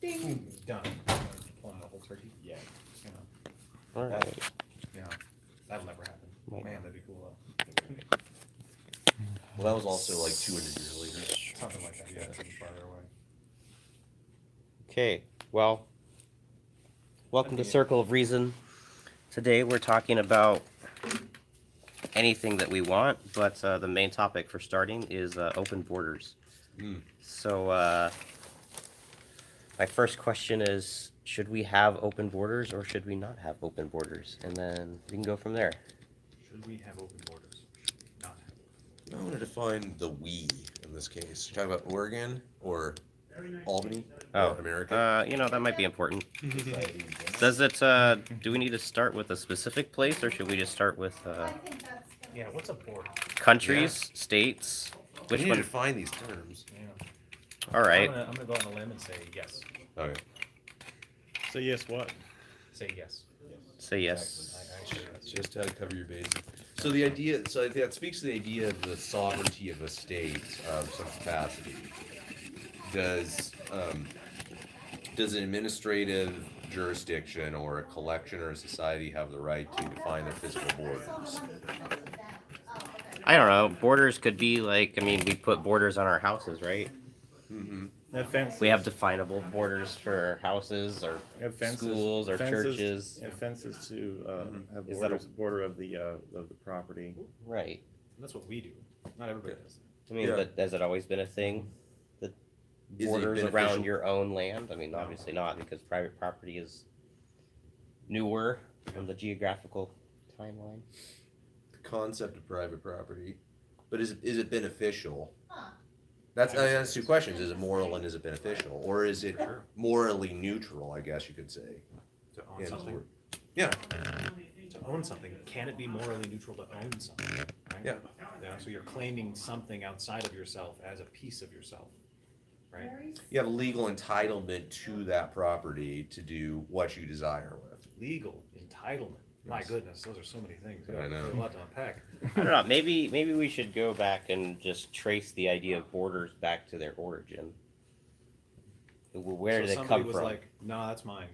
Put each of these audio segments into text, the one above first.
Ding. Done. Pulling the whole turkey? Yeah. You know, All right. yeah. That'll never happen. Might Man, that'd be cool. Well, that was also like 200 years later. Something like that. Yeah, it's even farther away. Okay. Well, welcome to Okay. Circle of Reason. Today we're talking about anything that we want, but the main topic for starting is open borders. So my first question is, should we have open borders or should we not have open borders? And then we can go from there. Should we have open borders? Not have. I want to define the we in this case. You're talking about Oregon or Albany Oh, or America? that might be important. Does it, do we need to start with a specific place or should we just start with Yeah, what's a border? countries, states? We Which need to one? define these terms. Yeah. All right. I'm gonna go on a limb and say yes. Okay. So yes, what? Say yes. Say yes. I actually, that's Just how to cover your bases. So the idea, so that speaks to the idea of the sovereignty of a state of some capacity. Does an administrative jurisdiction or a collection or a society have the right to define their physical borders? I don't know. Borders could be like, I mean, we put borders on our houses, right? Mm-hmm. Fences. We have definable borders for houses or Fences, schools or fences, churches. Fences to have Is that a- border of the property. Right. that's what we do. Not everybody does. I mean, Yeah. but has it always been a thing? The Is it borders around beneficial? your own land? I mean, obviously not, because private property is newer from the geographical timeline. The concept of private property, but is it beneficial? That's two questions. Is it moral and is it beneficial, or is it morally neutral? I guess you could say. To own Yeah, something. Yeah. To own something, can it be morally neutral to own something? Right? Yeah. So you're claiming something outside of yourself as a piece of yourself, right? You have a legal entitlement to that property to do what you desire with. Legal entitlement. My goodness, those are so many things. I know. There's a lot to unpack. I don't know. Maybe we should go back and just trace the idea of borders back to their origin. Where So did it somebody come was from? like, "No, that's mine."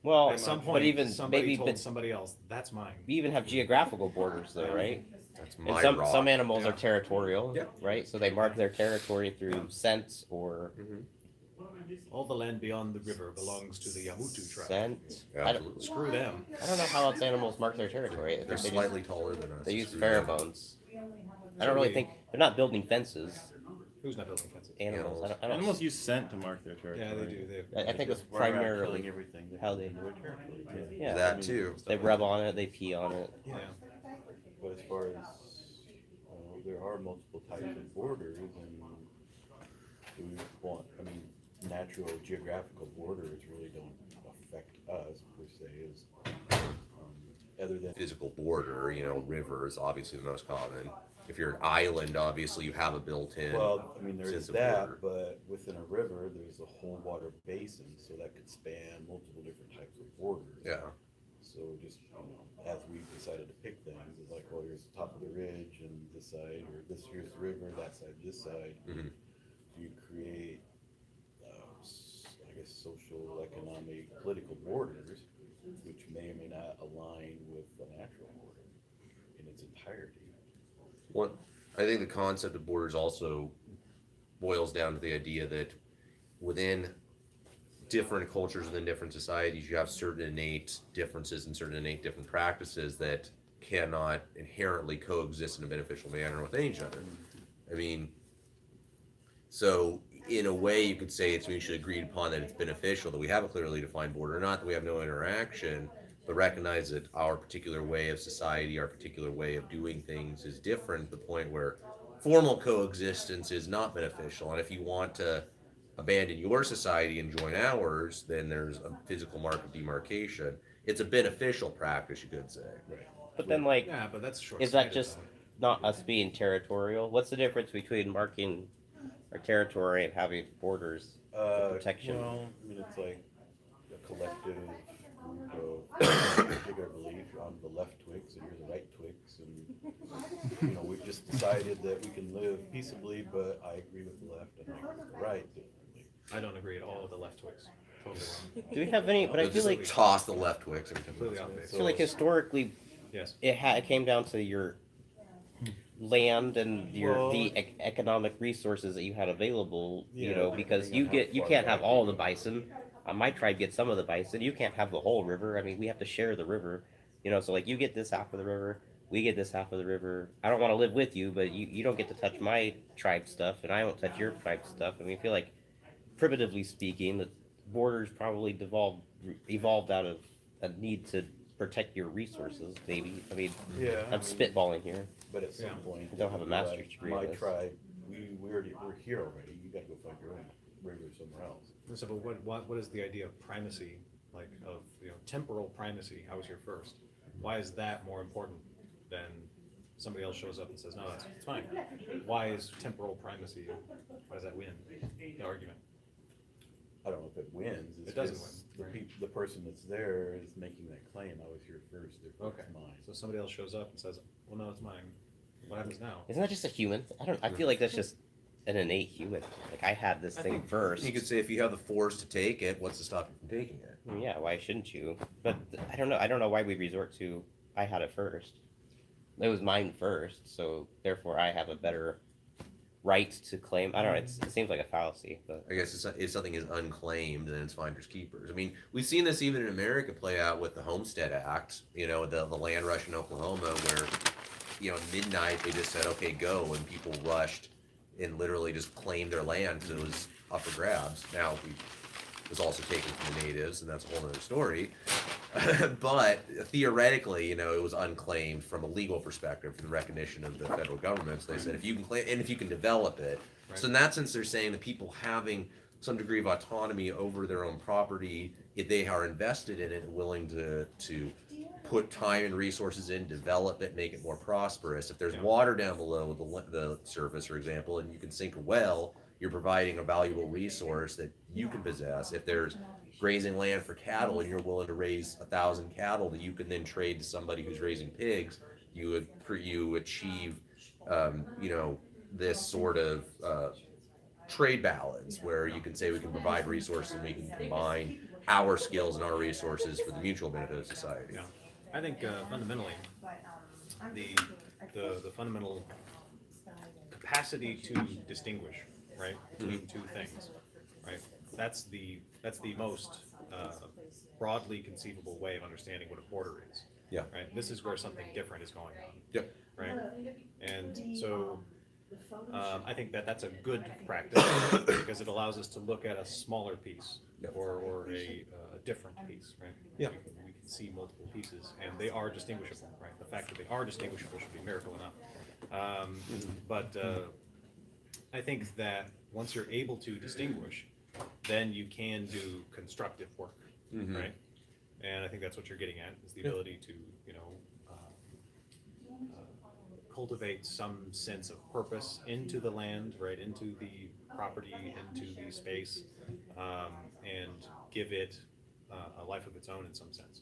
Well, At some but point, even somebody maybe told but somebody else, "That's mine." we even have geographical borders, though, right? That's And my some rock. animals Yeah. are territorial, Yeah. right? So they mark their territory through scent or All the land beyond the river belongs to the Yamutu tribe. scent. Absolutely. Screw them. I don't know how else animals mark their territory. I think They're they slightly taller than us. They use Screw them. pheromones. I don't really think they're not building fences. Who's not building fences? Animals. I Animals use scent to mark their territory. Yeah, they do. I think it's We're not primarily killing everything. how they- know their territory, too. Yeah. That too. They rub on it. They pee on it. Yeah. But as far as, there are multiple types of borders and do we want, natural geographical borders really don't affect us per se as, other than. Physical border, river is obviously the most common. If you're an island, obviously you have a built-in. Well, there sense is of that, border. but within a river, there's a whole water basin, so that could span multiple different types of borders. Yeah. So just, as we've decided to pick things, it's like, well, here's the top of the ridge and this side, or here's the river, that side, this side. Mhm. You create, social, economic, political borders, which may or may not align with the natural border in its entirety. I think the concept of borders also boils down to the idea that within different cultures, within different societies, you have certain innate differences and certain innate different practices that cannot inherently coexist in a beneficial manner with each other. So in a way you could say it's mutually agreed upon that it's beneficial that we have a clearly defined border, not that we have no interaction, but recognize that our particular way of society, our particular way of doing things is different to the point where formal coexistence is not beneficial. And if you want to abandon your society and join ours, then there's a physical mark of demarcation. It's a beneficial practice, you could say. Right. But then, like, Yeah, but that's short. is that just not us being territorial? What's the difference between marking our territory and having borders for protection? Well, it's like a collective group of take our belief on the left Twix and you're the right Twix, and we've just decided that we can live peaceably, but I agree with the left and I agree with the right differently. I don't agree at all with the left twist. Totally wrong. Do we have any? But I They'll feel just like toss the left Twix every time. Completely off base. I feel like historically Yes. it came down to your land and your Well- economic resources that you had available. You Yeah, know, because depending on how you far can't have back all you the go. bison. My tribe gets some of the bison. You can't have the whole river. I mean, we have to share the river. You know, so like you get this half of the river, we get this half of the river. I don't want to live with you, but you don't get to touch my tribe stuff, and I won't touch your tribe stuff. I mean, I feel like primitively speaking, the borders probably evolved out of a need to protect your resources. Maybe. I mean, Yeah. I'm spitballing here. But at some Yeah. point. I don't have a master's like, degree My in this. tribe, we're here already, you gotta go find your own river somewhere else. So, but what is the idea of primacy, like of, temporal primacy? How was your first? Why is that more important than somebody else shows up and says, no, it's fine? Why is temporal primacy, why does that win the argument? I don't know if it wins. It's It doesn't just win, right? The person that's there is making that claim, I was here first, therefore Okay. it's mine. So somebody else shows up and says, well, no, it's mine. What happens now? Isn't that just a human? I feel like that's just an innate human. Like I had this I thing think first. You could say if you have the force to take it, what's to stop you from taking it? Yeah, why shouldn't you? But I don't know. I don't know why we resort to I had it first. It was mine first, so therefore I have a better right to claim. I don't know. It seems like a fallacy, but I guess if something is unclaimed, then it's finders keepers. I mean, we've seen this even in America play out with the Homestead Act, the land rush in Oklahoma where, midnight they just said, okay, go. And people rushed and literally just claimed their land because it was up for grabs. Now, it was also taken from the natives, and that's a whole other story. But theoretically, it was unclaimed from a legal perspective, from the recognition of the federal government. So they said, if you can claim, and if you can develop it. Right. So in that sense, they're saying that people having some degree of autonomy over their own property, if they are invested in it and willing to put time and resources in, develop it, make it more prosperous. If there's Yeah. water down below the surface, for example, and you can sink a well, you're providing a valuable resource that you can possess. If there's grazing land for cattle and you're willing to raise 1,000 cattle that you can then trade to somebody who's raising pigs, you achieve, this sort of trade balance where you can say we can provide resources and we can combine our skills and our resources for the mutual benefit of society. Yeah. I think fundamentally, the fundamental capacity to distinguish, right, between two things, right? That's the most broadly conceivable way of understanding what a border is. Yeah. Right. This is where something different is going on. Yep. Right. And so I think that's a good practice because it allows us to look at a smaller piece Yep. or a different piece, right? Yeah. We can see multiple pieces, and they are distinguishable, right? The fact that they are distinguishable should be a miracle enough. But I think that once you're able to distinguish, then you can do constructive work, Mhm. right? And I think that's what you're getting at, is the Yeah. ability to, cultivate some sense of purpose into the land, right, into the property, into the space, and give it a life of its own in some sense.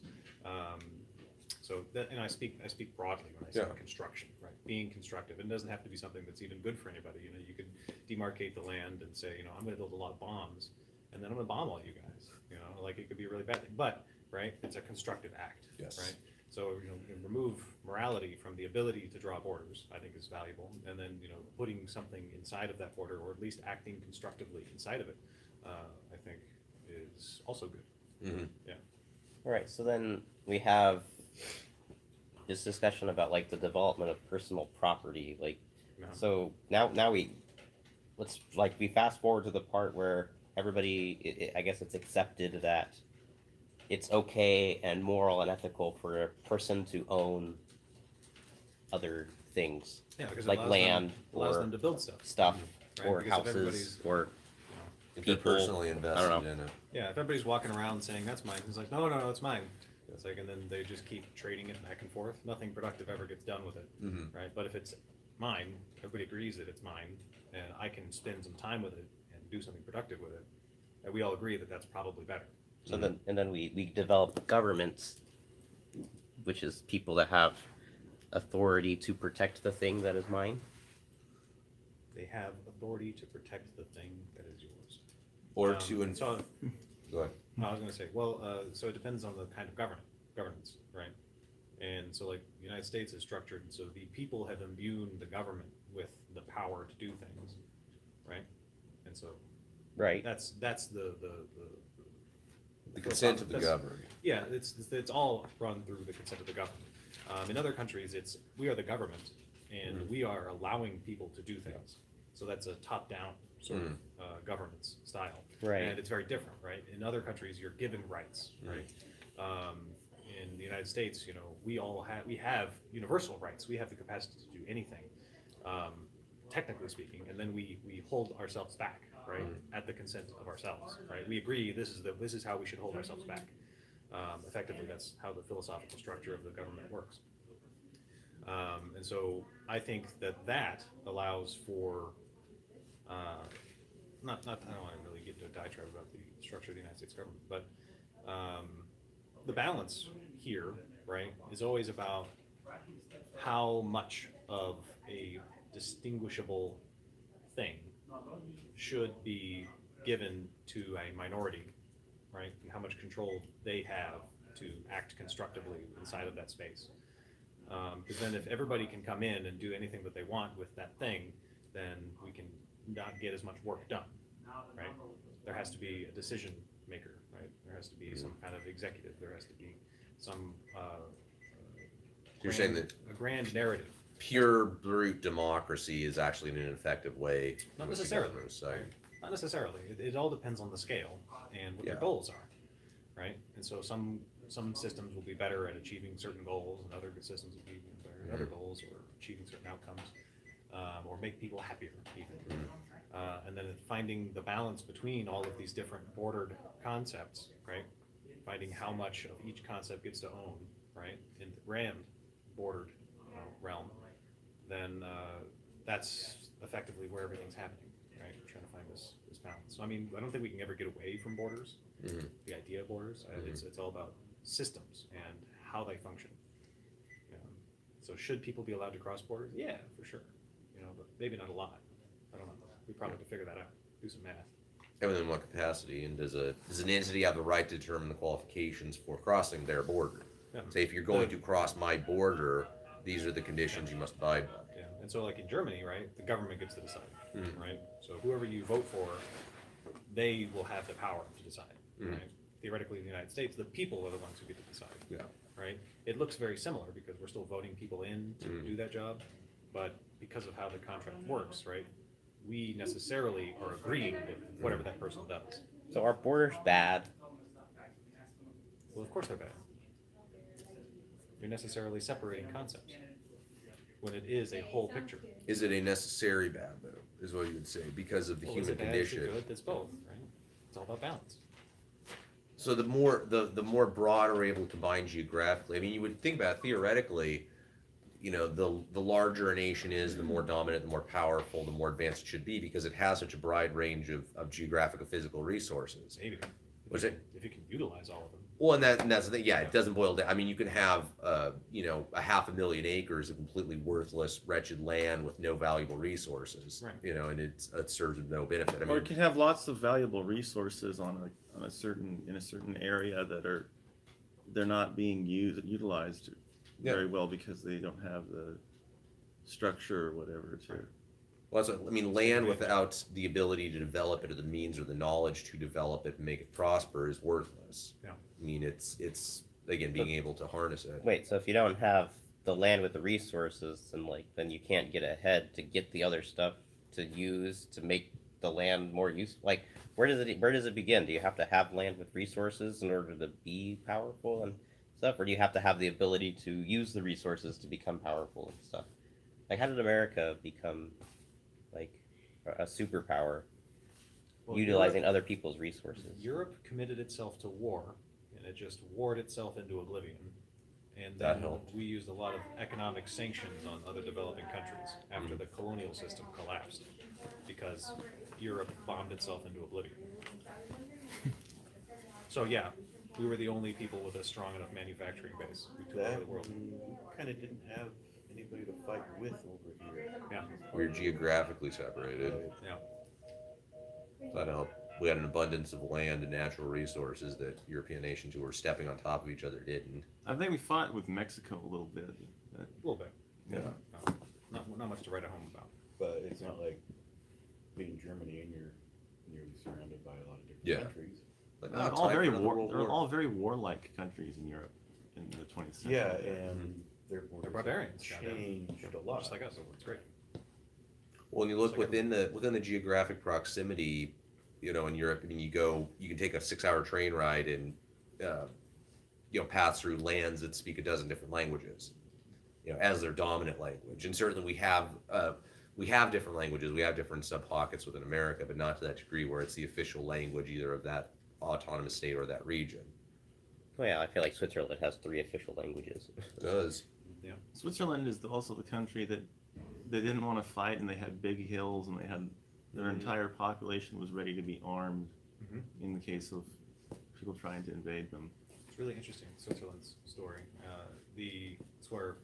So that, and I speak broadly when I say Yeah. construction, right? Being constructive. It doesn't have to be something that's even good for anybody. You could demarcate the land and say, I'm going to build a lot of bombs, and then I'm going to bomb all you guys. Like it could be a really bad thing, but right, it's a constructive act, Yes. right? So remove morality from the ability to draw borders, I think is valuable, and then putting something inside of that border, or at least acting constructively inside of it, I think is also good. Mhm. Yeah. all right. So then we have this discussion about like the development of personal property. Like, Yeah. so now we fast forward to the part where everybody, I guess it's accepted that it's okay and moral and ethical for a person to own other things, Yeah, because it like allows land allows or them to build stuff. stuff, Right, or because if houses, everybody's- or If they're People- personally invested know. in it. Yeah, if everybody's walking around saying that's mine, it's like no, it's mine. It's like, and then they just keep trading it back and forth. Nothing productive ever gets done with it, Mhm. right? But if it's mine, everybody agrees that it's mine, and I can spend some time with it and do something productive with it. And we all agree that that's probably better. so then we develop governments, which is people that have authority to protect the thing that is mine. They have authority to protect the thing that is yours. Or to, and So go ahead. I was going to say, well, so it depends on the kind of governance, right? And so, like, the United States is structured so the people have imbued the government with the power to do things, right? And so Right. that's The consent of the that's- governed. Yeah, it's all run through the consent of the government. In other countries, it's we are the government, and we are allowing people to do things. So that's a top-down sort of governance style, Right. and it's very different, right? In other countries, you're given rights, right? In the United States, you know, we have universal rights. We have the capacity to do anything, technically speaking, and then we hold ourselves back, right, at the consent of ourselves, right? We agree this is how we should hold ourselves back. Effectively, that's how the philosophical structure of the government works. And so I think that allows for not I don't want to really get into a diatribe about the structure of the United States government, but the balance here, right, is always about how much of a distinguishable thing should be given to a minority, right? And how much control they have to act constructively inside of that space. Because then if everybody can come in and do anything that they want with that thing, then we can not get as much work done, right? There has to be a decision maker, right? There has to be some kind of executive. There has to be some You're saying that a grand narrative. pure brute democracy is actually an ineffective way. Not in which the necessarily. government is saying. Not necessarily. It all depends on the scale and what Yeah. their goals are, right? And so some systems will be better at achieving certain goals, and other systems will be better at other goals or achieving certain outcomes, or make people happier even. And then finding the balance between all of these different bordered concepts, right? Finding how much of each concept gets to own, right? In the grand bordered realm, then that's effectively where everything's happening, right? We're trying to find this balance. So I mean, I don't think we can ever get away from borders. The idea of borders, it's all about systems and how they function. So should people be allowed to cross borders? Yeah, for sure. But maybe not a lot. I don't know. We probably have to figure that out. Do some math. And within what capacity? And does an entity have the right to determine the qualifications for crossing their border? Yeah. Say if you're going to cross my border, these are the conditions you must abide by. Yeah. And so, like in Germany, right, the government gets to decide, right? So whoever you vote for, they will have the power to decide, right? Theoretically, in the United States, the people are the ones who get to decide. Yeah. Right? It looks very similar because we're still voting people in to do that job, but because of how the contract works, right, we necessarily are agreeing with whatever that person does. So are borders bad? Well, of course they're bad. You're necessarily separating concepts when it is a whole picture. Is it a necessary bad though? Is what you would say because of the Well, is human it bad? Is it condition. good? It's both, right? It's all about balance. So the more broad we're able to combine geographically, I mean, you would think about it, theoretically, the larger a nation is, the more dominant, the more powerful, the more advanced it should be because it has such a broad range of geographic and physical resources. Maybe. Was it? If you can utilize all of them. Well, and that's the thing. Yeah, it doesn't boil down. I mean, you can have, a 500,000 acres of completely worthless, wretched land with no valuable resources. Right. And it serves with no benefit. I Or it mean, can have lots of valuable resources in a certain area they're not being utilized Yeah. very well because they don't have the structure or whatever to. well, land without the ability to develop it or the means or the knowledge to develop it and make it prosper is worthless. Yeah. I mean, it's again being able to harness it. Wait, so if you don't have the land with the resources, then you can't get ahead to get the other stuff to use to make the land more useful. Like, where does it begin? Do you have to have land with resources in order to be powerful and stuff, or do you have to have the ability to use the resources to become powerful and stuff? Like, how did America become like a superpower, Well, utilizing other people's resources? Europe committed itself to war, and it just warred itself into oblivion. And That then helped. we used a lot of economic sanctions on other developing countries after the colonial system collapsed, because Europe bombed itself into oblivion. So yeah, we were the only people with a strong enough manufacturing base. We took over That the world. kind of didn't have anybody to fight with over here. Yeah, We're geographically separated. yeah. That helped. we had an abundance of land and natural resources that European nations who were stepping on top of each other didn't. I think we fought with Mexico a little bit. A little bit. Yeah. Not much to write a home about. But it's not like being Germany and you're surrounded by a lot of different Yeah. countries. Like, They're "Oh, all time very for another World they're War." all very warlike countries in Europe in the 20th century. Yeah, and their borders They're barbarians. changed a lot. Just like us, so it's great. Well, when you look It's like within the geographic proximity, you know, in Europe, I mean, you can take a 6-hour train ride and, pass through lands that speak a dozen different languages, as their dominant language. And certainly we have different languages, we have different sub-pockets within America, but not to that degree where it's the official language either of that autonomous state or that region. Well, yeah, I feel like Switzerland has 3 official languages. It does. Switzerland is also the country that they didn't want to fight, and they had big hills, and they had their entire population was ready to be armed Mhm. in the case of people trying to invade them. It's really interesting, Switzerland's story. It's where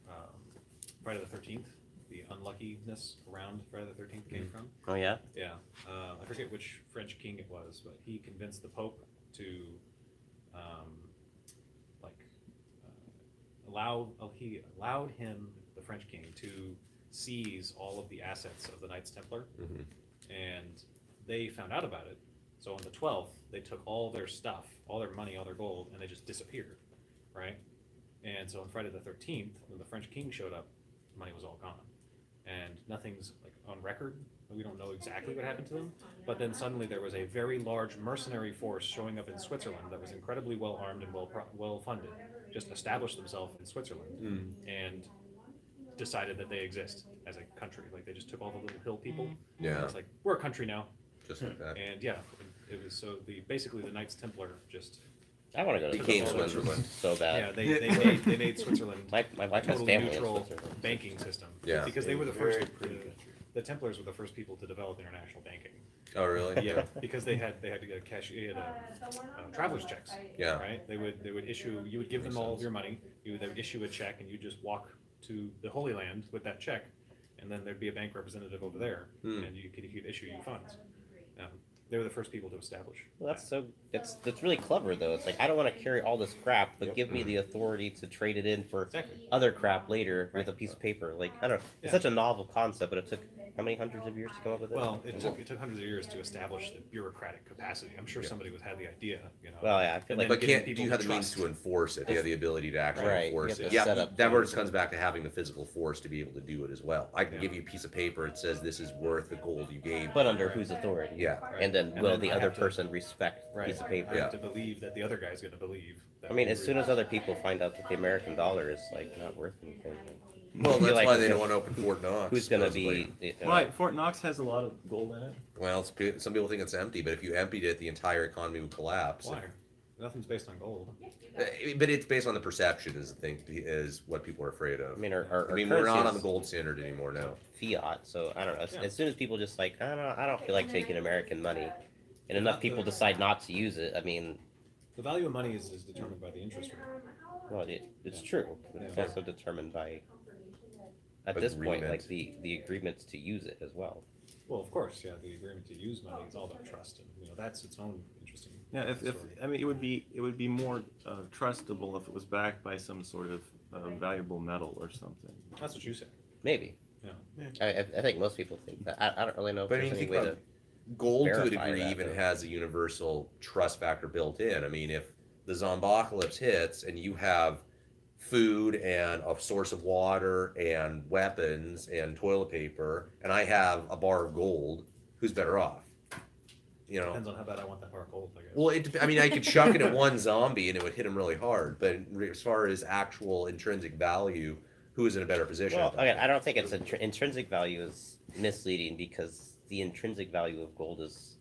Friday the 13th, the unluckiness around Friday the 13th came from. Oh yeah, Yeah, I forget which French king it was, but he convinced the Pope to, he allowed him, the French king, to seize all of the assets of the Knights Templar, Mhm. and they found out about it. So on the 12th, they took all their stuff, all their money, all their gold, and they just disappeared, right? And so on Friday the 13th, when the French king showed up, the money was all gone, and nothing's like on record. We don't know exactly what happened to them, but then suddenly there was a very large mercenary force showing up in Switzerland that was incredibly well armed and well funded, just established themselves in Switzerland and decided that they exist as a country. Like they just took all the little hill people. Yeah. It's like we're a country now, Just like that. and yeah, it was so basically the Knights Templar just I want to go to Became Switzerland Switzerland. so yeah bad. they made Switzerland My wife has totally family in neutral Switzerland. banking system. Yeah. Because they were the Very first. pretty The, country. the Templars were the first people to develop international banking. Oh, really? Yeah, because they had to get traveler's checks. Yeah. Right. They would issue. You would give them all of your money. They would issue a check, and you just walk to the Holy Land with that check, and then there'd be a bank representative over there, and he could issue you funds. They were the first people to establish. Well, that's really clever though. It's like I don't want to carry all this crap, but Yep. give me the authority to trade it in for Exactly. other crap later with a piece of paper. Like I don't know, it's Yeah. such a novel concept, but it took how many hundreds of years to come up with it? Well, it took hundreds of years to establish the bureaucratic capacity. I'm sure somebody had the idea. Well, yeah, I feel And like then But getting do people you have the to means trust. to enforce it? Do you have the ability to actually Right, you enforce have it? to Yeah, set up that the- verse comes back to having the physical force to be able to do it as well. I can Yeah. give you a piece of paper, it says this is worth the gold you gave. but under whose authority? Yeah. Right. And then And will then the I other have to- person respect the Right. piece of I paper? have to believe that the other guy's going to believe. That I mean, we as agree. soon as other people find out that the American dollar is like not worth anything, Well, I feel that's like why it's they don't gonna- want to open Fort Knox. who's gonna supposedly. be? Right, Fort Knox has a lot of gold in it. Well, some people think it's empty, but if you emptied it, the entire economy would collapse. Why? Nothing's based on gold. But it's based on the perception, is the thing, is what people are afraid of. I mean, our I mean, currency we're not on is the gold standard anymore now. fiat, so I don't know. Yeah. As soon as people just like, I don't feel like taking American money, and enough people decide not to use it. I mean, The value of money is determined by the interest rate. well, it's true. But it's Yeah. also determined by, at this point, Agreement. like the agreements to use it as well. Well, of course, yeah. The agreement to use money is all about trust, and that's its own interesting. Yeah, if story. I mean, it would be more trustable if it was backed by some sort of valuable metal or something. That's what you say. Maybe. Yeah. I think most people think that. I don't really know if But I there's mean, any think way about to. gold to a verify degree that, even though. has a universal trust factor built in. I mean, if the zombocalypse hits and you have food and a source of water and weapons and toilet paper, and I have a bar of gold, who's better off? You know. Depends on how bad I want that bar of gold, I guess. Well, I mean, I could chuck it at one zombie and it would hit him really hard. But as far as actual intrinsic value, who is in a better position? Well, again, I don't think it's intrinsic value is misleading because the intrinsic value of gold is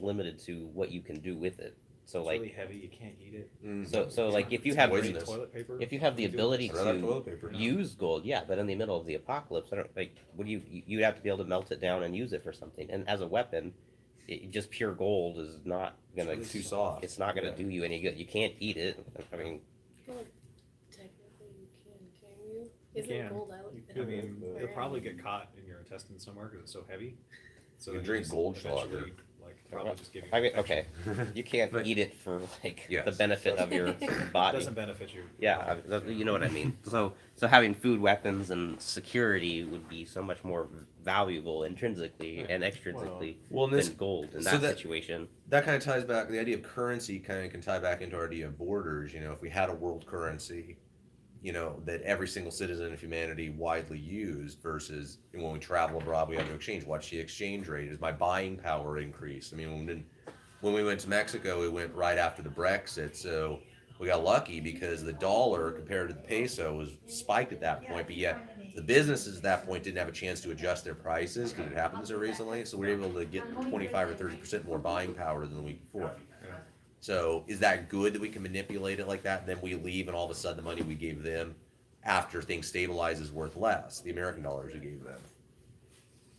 limited to what you can do with it. So it's like, really heavy. You can't eat it. so like if you It's have poisonous. Toilet paper. if you have the you do it. ability I'd rather have to toilet paper. use gold, yeah, but in the middle of the apocalypse, I don't like. What do you'd have to be able to melt it down and use it for something. And as a weapon, just pure gold is not gonna. It's too soft. It's not gonna Yeah. do you any good. You can't eat it. I mean, I feel like technically you can you? You Isn't can. gold out? I mean, Very you'll probably get caught in your intestines somewhere because it's so heavy. So You then drink just Goldschlager. eventually, like probably just giving. I mean, protection. okay, you can't But- eat it for like the Yes. benefit of your It body. doesn't benefit you. Yeah, you know what I mean. So having food, weapons, and security would be so much more valuable intrinsically and extrinsically Well, and this- than gold in so that that- situation. That kind of ties back, the idea of currency kind of can tie back into our idea of borders. You know, if we had a world currency, you know, that every single citizen of humanity widely used versus when we travel abroad, we have to exchange. What's the exchange rate? Is my buying power increased? I mean, when we went to Mexico, we went right after the Brexit, so we got lucky because the dollar compared to the peso was spiked at that point, but yet the businesses at that point didn't have a chance to adjust their prices because it happened so recently, so we were able to get 25 or 30% more buying power than the week before. Yeah. So is that good that we can manipulate it like that? And then we leave and all of a sudden the money we gave them after things stabilize is worth less, the American dollars we gave them.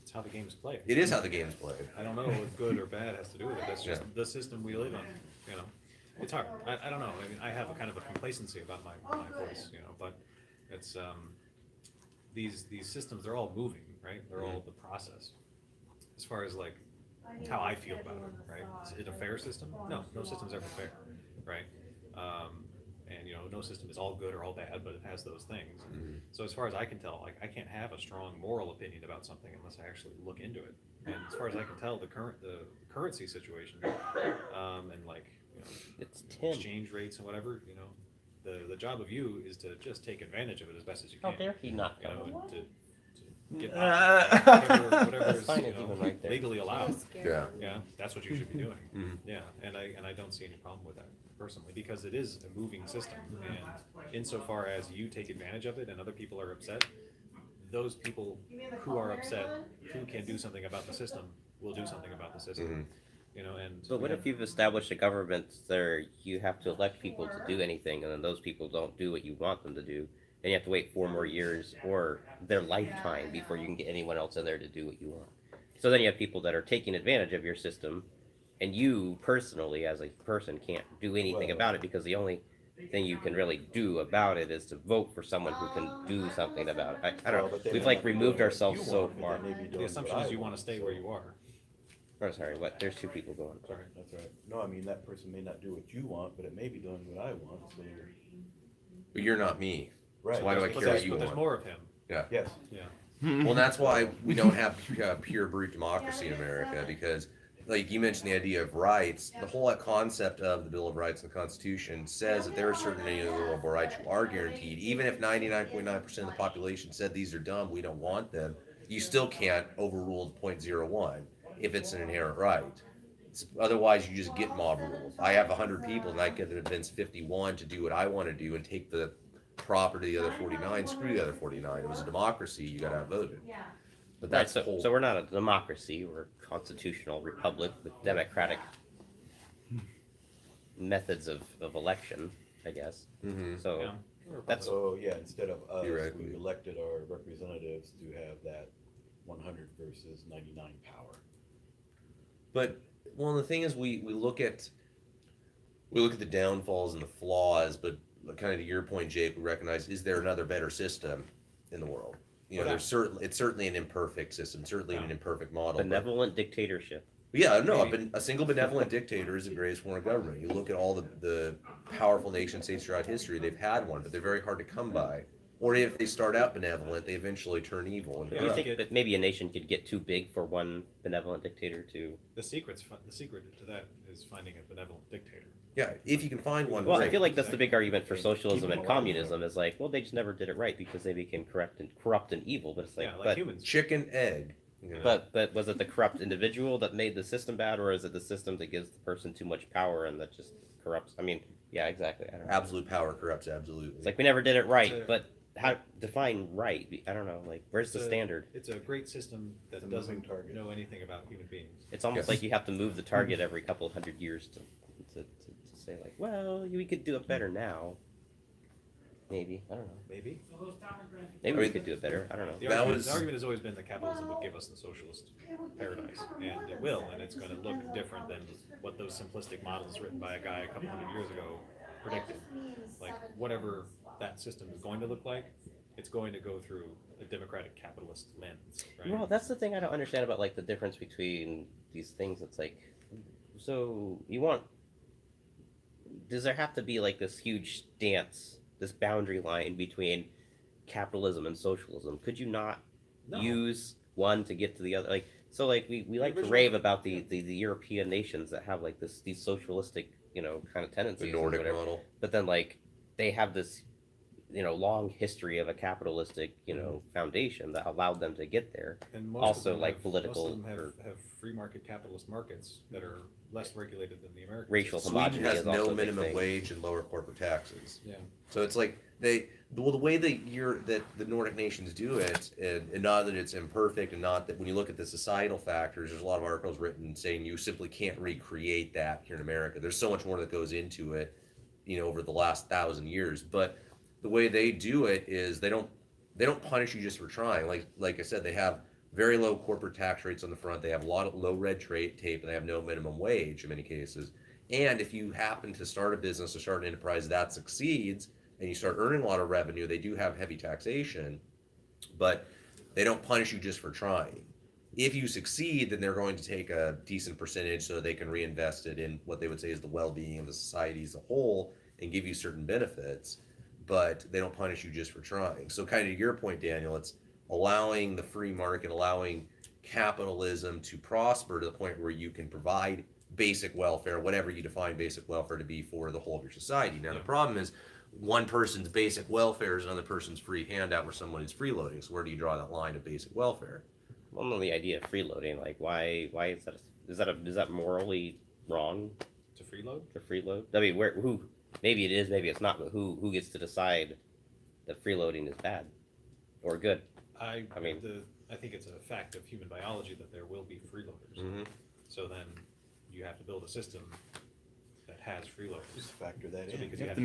It's how the game's played. It is how the game's played. I don't know what good or bad has to do with it. That's just Yeah. the system we live in. You know, it's hard. I don't know. I mean, I have a kind of a complacency about my voice. You know, but it's these systems. They're all moving, right? They're all the process. As far as like how I feel about it, right? Is it a fair system? No, no system's ever fair, right? And you know, no system is all good or all bad, but it has those things. So as far as I can tell, like I can't have a strong moral opinion about something unless I actually look into it. And as far as I can tell, the currency situation, and like you know, It's Tim. exchange rates and whatever, you know, the job of you is to just take advantage of it as best as you How can. dare he not You know, come? and to get whatever The is sign you is know, even right there. legally allowed. Yeah. Yeah, that's what you should be doing. Mhm. Yeah, and I don't see any problem with that personally because it is a moving system, and insofar as you take advantage of it and other people are upset, those people who are upset who can do something about the system will do something about the system. You know, and But what if you've established a government where you have to elect people to do anything, and then those people don't do what you want them to do, and you have to wait 4 more years or their lifetime before you can get anyone else in there to do what you want? So then you have people that are taking advantage of your system, and you personally, as a person, can't do anything Well- about it because the only thing you can really do about it is to vote for someone who can do something about it. I don't Well, know. but they We've may like not be removed doing what ourselves you so want, but far. they may be doing the what assumption I is you want want, to stay so- where you are. Oh, sorry. What? There's 2 people going. Sorry. That's right. No, I mean, that person may not do what you want, but it may be doing what I want, so. But you're not me. Right. why do I But care there's, what you but there's want? more of him. Yes. Yeah. Well, that's why we don't have pure brute democracy in America because, like you mentioned, the idea of rights. The whole concept of the Bill of Rights and the Constitution says that there are certain inalienable rights you are guaranteed, even if 99.9% of the population said these are dumb, we don't want them. You still can't overrule the 0.01 if it's an inherent right. Otherwise, you just get mob rule. I have 100 people, and I can convince 51 to do what I want to do and take the property of the other 49. Screw the other 49. It was a democracy. You got to outvote it. But that's the Right, whole. so we're not a democracy. We're a constitutional republic with democratic methods of election, I guess. Mhm. So Yeah. that's So, yeah, instead of us, You're right. we've elected our representatives to have that 100 versus 99 power. But well, the thing is, we look at the downfalls and the flaws, but kind of to your point, Jake, we recognize is there another better system in the world? You know, Well, it's certainly an imperfect system, certainly an imperfect model. but- benevolent dictatorship. Yeah, no, Maybe. a single benevolent dictator is the greatest form of government. You look at all the powerful nation states throughout history, they've had one, but they're very hard to come by. Or if they start out benevolent, they eventually turn evil. And Do you Yeah. think that maybe a nation could get too big for one benevolent dictator to? The secret to that is finding a benevolent dictator. yeah, if you can find one, Well, I great. feel like that's the big argument for Keep socialism them and alive. communism is like, well, they just never did it right because they became corrupt and evil. But it's like, Yeah, like but humans. chicken egg. You know? But was it the corrupt individual that made the system bad, or is it the system that gives the person too much power and that just corrupts? I mean, yeah, exactly. I don't know. Absolute power corrupts absolutely. It's like we never did it right, It's a- but how define right? I don't know. Like, where's the It's a- standard? It's a great system that It's a moving doesn't target. know anything about human beings. It's almost Yes. like you have to move the target every couple of hundred years to say like, well, we could do it better now. Maybe I don't know. Maybe. Maybe I we mean, could do it better. I don't know. The argument has always been that capitalism would give us the socialist paradise, and it will, and it's going to look different than what those simplistic models written by a guy a couple hundred years ago predicted. Like whatever that system is going to look like, it's going to go through a democratic capitalist lens, right? Well, that's the thing I don't understand about like the difference between these things. It's like you want, does there have to be like this huge stance, this boundary line between capitalism and socialism? Could you not No. use one to get to the other? Like, so like we like to original- rave about the European nations that have like these socialistic, kind of The tendencies, and Nordic whatever. model. But then like they have this long history of a capitalistic foundation that allowed them to get there. And most Also, of them like, have, political most of them or- have free market capitalist markets that are less regulated than the American Racial system. Sweden Homogeny has is also a no big minimum thing. wage and lower corporate taxes. Yeah. So it's like the way that the Nordic nations do it, and not that it's imperfect, and not that when you look at the societal factors, there's a lot of articles written saying you simply can't recreate that here in America. There's so much more that goes into it, over the last 1,000 years. But the way they do it is they don't punish you just for trying. Like I said, they have very low corporate tax rates on the front. They have a lot of low red tape, and they have no minimum wage in many cases. And if you happen to start a business or start an enterprise that succeeds, and you start earning a lot of revenue, they do have heavy taxation, but they don't punish you just for trying. If you succeed, then they're going to take a decent percentage so they can reinvest it in what they would say is the well-being of the society as a whole and give you certain benefits, but they don't punish you just for trying. So kind of to your point, Daniel, it's allowing the free market, allowing capitalism to prosper to the point where you can provide basic welfare, whatever you define basic welfare to be for the whole of your society. Now, the problem is one person's basic welfare is another person's free handout where someone is freeloading. So where do you draw that line of basic welfare? Well, no, the idea of freeloading, like why is that morally wrong To freeload? to freeload? I mean, who? Maybe it is, maybe it's not, but who gets to decide that freeloading is bad or good? I mean- I think it's a fact of human biology that there will be freeloaders. Mm-hmm. So then you have to build a system that has freeloaders. Just factor that So in. because You have to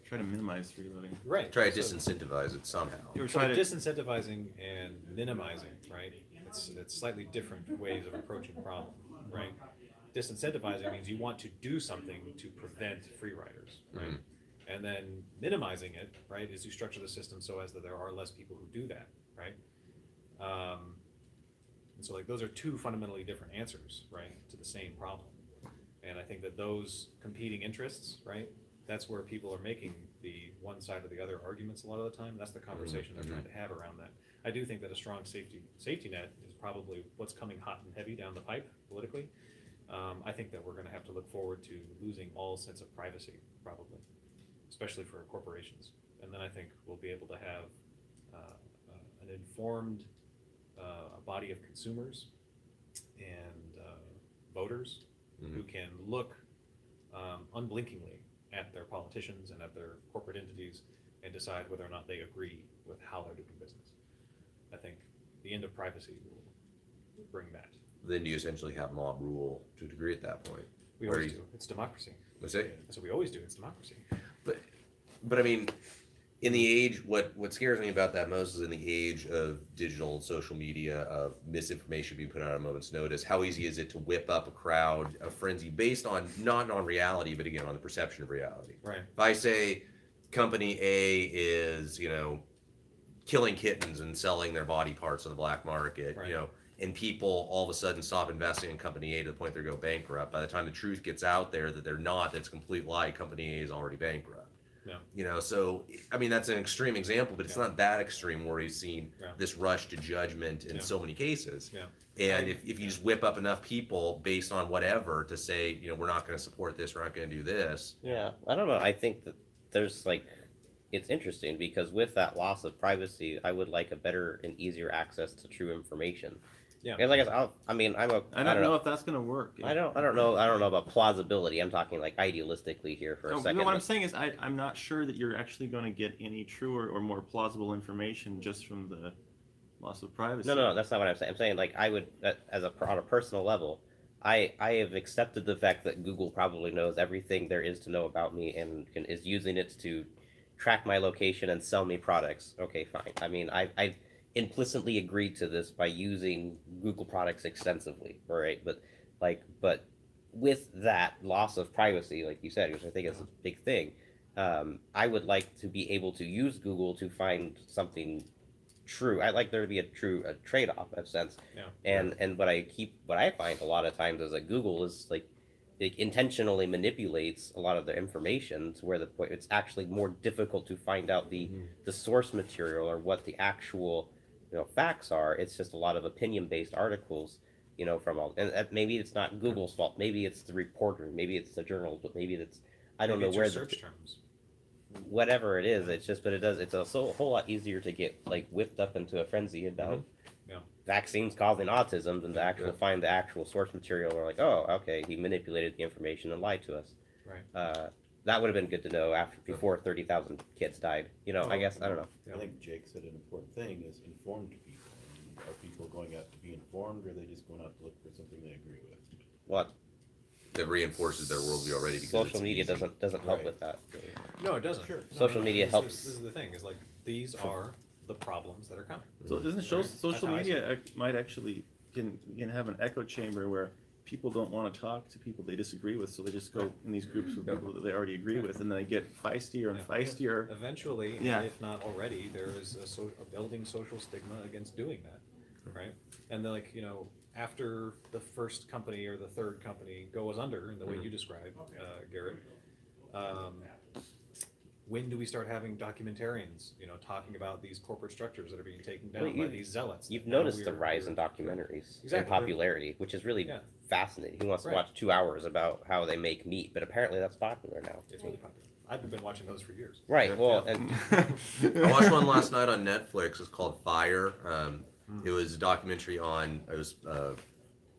try to minimize freeloading. Right. Try to So- disincentivize it somehow. Or So try to, disincentivizing and minimizing, right? It's slightly different ways of approaching the problem, right? Disincentivizing means you want to do something to prevent free riders, right? Mhm. And then minimizing it, right, is you structure the system so as that there are less people who do that, right? And so like those are two fundamentally different answers, right, to the same problem. And I think that those competing interests, right, that's where people are making the one side or the other arguments a lot of the time. That's the conversation they're trying to have around that. I do think that a strong safety net is probably what's coming hot and heavy down the pipe politically. I think that we're going to have to look forward to losing all sense of privacy, probably, especially for corporations. And then I think we'll be able to have an informed body of consumers and voters who can look unblinkingly at their politicians and at their corporate entities and decide whether or not they agree with how they're doing business. I think the end of privacy will bring that. Then you essentially have mob rule to a degree at that point. We Where always you- do. It's democracy. What's it? That's what we always do. It's democracy. But I mean, in the age, what scares me about that most is in the age of digital and social media, of misinformation being put out at a moment's notice, how easy is it to whip up a crowd, a frenzy based on, not on reality, but again, on the perception of reality. Right. If I say company A is, killing kittens and selling their body parts on the black market, Right. and people all of a sudden stop investing in company A to the point they go bankrupt. By the time the truth gets out there that they're not, that's a complete lie. Company A is already bankrupt. Yeah. So I mean that's an extreme example, but it's Yeah. not that extreme where we've seen Yeah. this rush to judgment in Yeah. so many cases. Yeah. And if you just whip up enough people based on whatever to say, we're not going to support this, we're not going to do this. Yeah, I don't know. I think that there's it's interesting because with that loss of privacy, I would like a better and easier access to true information. Yeah. Because I guess I don't know if that's gonna work. I don't know about plausibility. I'm talking like idealistically here for a No, second. what I'm saying is I'm not sure that you're actually going to get any truer or more plausible information just from the loss of privacy. No, that's not what I'm saying. I'm saying I would, on a personal level, I have accepted the fact that Google probably knows everything there is to know about me and is using it to track my location and sell me products. Okay, fine. I mean, I implicitly agreed to this by using Google products extensively, all right? But with that loss of privacy, like you said, which I think is a big thing, I would like to be able to use Google to find something true. I'd like there to be a trade-off in a sense. Yeah. And what I find a lot of times is that Google is it intentionally manipulates a lot of the information to where the point it's actually more difficult to find out the source material or what the actual facts are. It's just a lot of opinion based articles, from all, and maybe it's not Google's fault, maybe it's the reporter, maybe it's the journals, but maybe it's I don't Maybe know it's where your the search terms. whatever it is. It's just, but it does. It's a whole lot easier to get like whipped up into a frenzy about Yeah. vaccines causing autism than to actually Yeah. find the actual source material. Or like, oh, okay, he manipulated the information and lied to us. Right. That would have been good to know after before 30,000 kids died. I guess I don't know. I think Jake said an important thing is informed people. And are people going out to be informed, or are they just going out to look for something they agree with? What That reinforces their worldview already because social it's media easy. doesn't help Right. with that. No, it doesn't. Sure. No, Social media this helps. This is the thing. Is like these are the problems that are coming. So isn't Right. social That's how I see media might actually can have an echo chamber where people don't want to talk to people they disagree with, so they just go in these groups with people that they already agree with, and they get feistier and Yeah. feistier. Eventually, Yeah. if not already, there is a building social stigma against doing that, right? And then, like, after the first company or the third company goes under, in the way you described, Garrett, when do we start having documentarians, talking about these corporate structures that are being taken down Well, by these zealots? You've Now noticed the we're- rise in we're- documentaries and Exactly. popularity, which is really Yeah. fascinating. Who wants to Right. watch 2 hours about how they make meat? But apparently that's popular now. It's really popular. I've been watching those for years. Right. Yeah. Well, and I watched one last night on Netflix. It's called Fire. It was a documentary on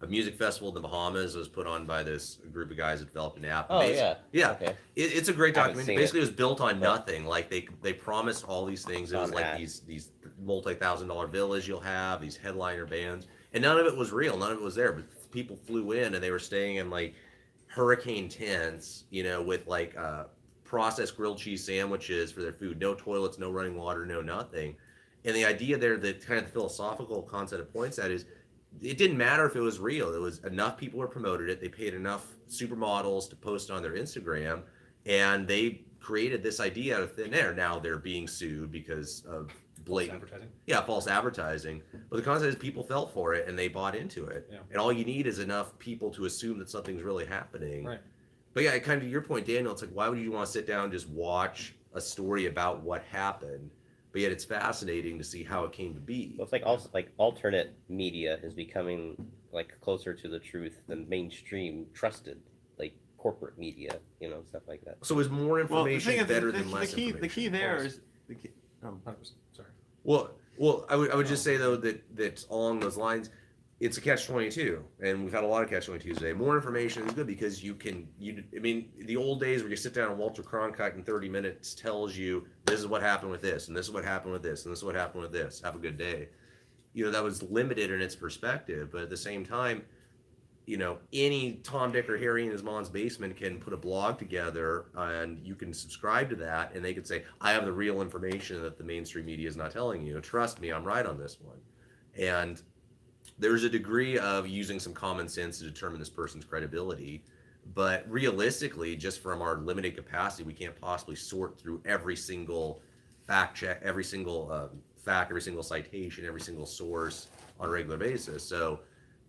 a music festival in the Bahamas. It was put on by this group of guys that developed an app. oh yeah. Yeah. Okay. It's a great Haven't documentary. seen it. Basically, it was built on But- nothing. Like they promised all these things. It was On like that. these multi-$1,000 villas you'll have, these headliner bands, and none of it was real. None of it was there. But people flew in and they were staying in like hurricane tents, with like processed grilled cheese sandwiches for their food. No toilets, no running water, no nothing. And the idea there, the kind of the philosophical concept it points at is, it didn't matter if it was real. It was enough people were promoted it. They paid enough supermodels to post on their Instagram, and they created this idea out of thin air. Now they're being sued because of blatant, Advertising. false advertising. But the concept is people fell for it and they bought into it. Yeah. And all you need is enough people to assume that something's really happening. Right. But yeah, kind of to your point, Daniel, it's like, why would you want to sit down and just watch a story about what happened? But yet it's fascinating to see how it came to be. Well, it's like also like alternate media is becoming like closer to the truth than mainstream trusted like corporate media, stuff like that. So is more Well, the information thing is, better the than less key information? there is the key, 100%. Sorry. Well, I would just say though that along those lines, it's a catch-22, and we've had a lot of catch-22s today. More information is good because I mean, the old days where you sit down and Walter Cronkite in 30 minutes tells you this is what happened with this, and this is what happened with this, and this is what happened with this. Have a good day. That was limited in its perspective, but at the same time, any Tom, Dick, or Harry in his mom's basement can put a blog together, and you can subscribe to that, and they could say, I have the real information that the mainstream media is not telling you. Trust me, I'm right on this one. And there's a degree of using some common sense to determine this person's credibility, but realistically, just from our limited capacity, we can't possibly sort through every single fact check, every single fact, every single citation, every single source on a regular basis. So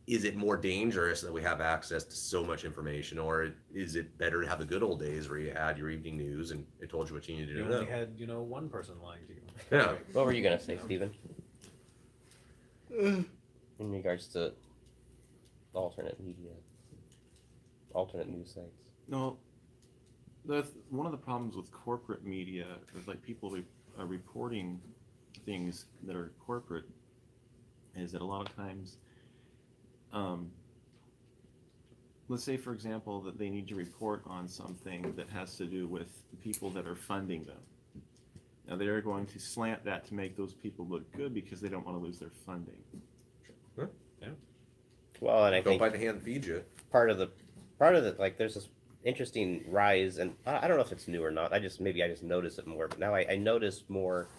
is it more dangerous that we have access to so much information, or is it better to have the good old days where you had your evening news and it told you what you needed You to know? only had, one person lying to you. Yeah. What were you gonna say, Stephen? In regards to alternate media, alternate news sites. no, that's one of the problems with corporate media is like people are reporting things that are corporate is that a lot of times, let's say for example that they need to report on something that has to do with the people that are funding them. Now they're going to slant that to make those people look good because they don't want to lose their funding. Well, and I Don't think bite the hand that feeds you. part of the like there's this interesting rise, and I don't know if it's new or not. I just notice it more, but now I notice more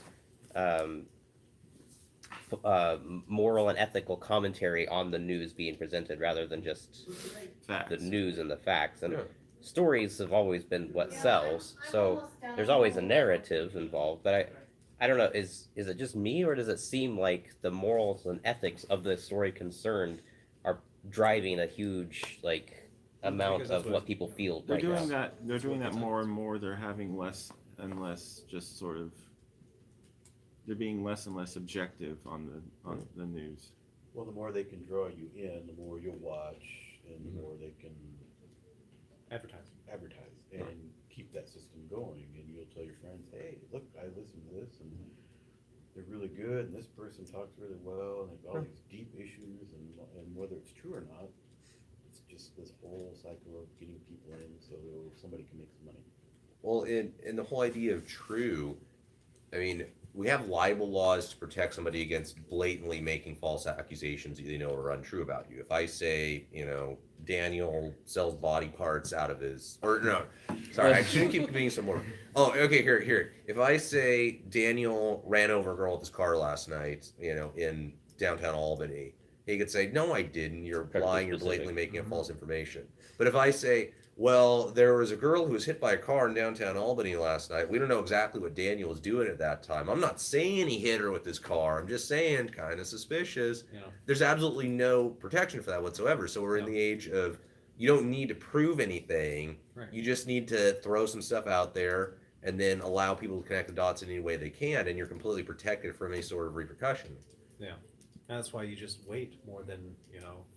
moral and ethical commentary on the news being presented rather than just Facts. the news and the facts. And Yeah. stories have always been what sells, so there's always a narrative involved. But I don't know, is it just me, or does it seem like the morals and ethics of the story concerned are driving a huge like amount Because that's of what people feel They're right doing now. that. They're That's what doing that that's more and more. They're having less and less, just sort of. They're being less and less objective on the news. Well, the more they can draw you in, the more you'll watch, and the more they can Advertising. advertise and keep that system going. And you'll tell your friends, hey, look, I listened to this, and they're really good, and this person talks really well, and they've got all these deep issues, and whether it's true or not, it's just this whole cycle of getting people in so somebody can make some money. Well, in the whole idea of true, I mean, we have libel laws to protect somebody against blatantly making false accusations that they know are untrue about you. If I say, Daniel sells body parts out of his, or no, sorry, I shouldn't keep being some more. Oh, okay, here. If I say Daniel ran over a girl with his car last night, in downtown Albany, he could say, no, I didn't. You're Incredibly lying. You're specific. blatantly making up false information. But if I say, well, there was a girl who was hit by a car in downtown Albany last night. We don't know exactly what Daniel was doing at that time. I'm not saying he hit her with his car. I'm just saying kind of suspicious. Yeah. There's absolutely no protection for that whatsoever. So we're in the age of you don't need to prove anything. Right. You just need to throw some stuff out there and then allow people to connect the dots in any way they can, and you're completely protected from any sort of repercussion. Yeah. That's why you just wait more than